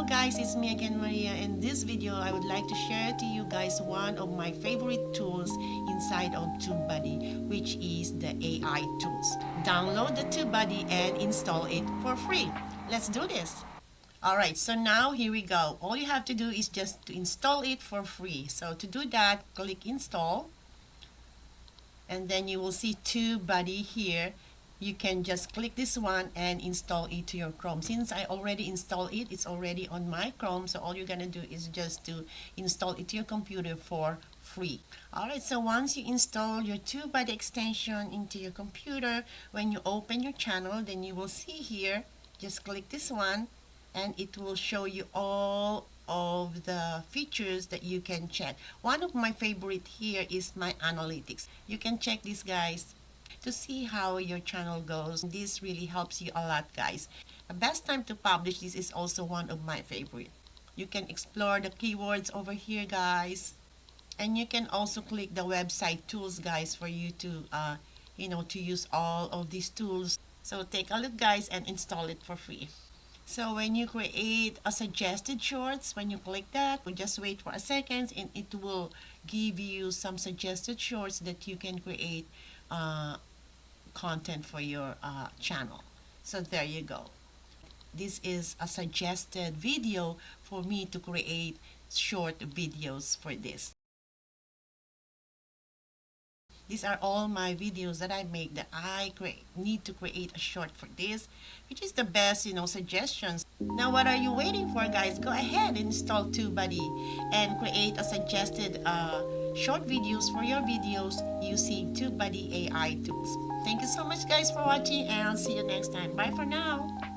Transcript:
guys, it's me again, Maria. In this video, I would like to share to you guys one of my favorite tools inside of TubeBuddy, which is the AI tools. Download the TubeBuddy and install it for free. Let's do this. Alright, so now here we go. All you have to do is just to install it for free. So to do that, click install. And then you will see TubeBuddy here. You can just click this one and install it to your Chrome. Since I already installed it, it's already on my Chrome, so all you're gonna do is just to install it to your computer for free. Alright, so once you install your TubeBuddy extension into your computer, when you open your channel, then you will see here, just click this one and it will show you all of the features that you can check. One of my favorite here is my analytics. You can check this, guys, to see how your channel goes. This really helps you a lot, guys. The best time to publish this is also one of my favorite. You can explore the keywords over here, guys, and you can also click the website tools, guys, for you to to use all of these tools. So take a look, guys, and install it for free. So when you create a suggested shorts, when you click that, we just wait for a second and it will give you some suggested shorts that you can create content for your channel. So there you go. This is a suggested video for me to create short videos for this. These are all my videos that I make that I need to create a short for this, which is the best, suggestions. Now, what are you waiting for, guys? Go ahead and install TubeBuddy and create a suggested short videos for your videos using TubeBuddy AI tools. Thank you so much, guys, for watching, and I'll see you next time. Bye for now.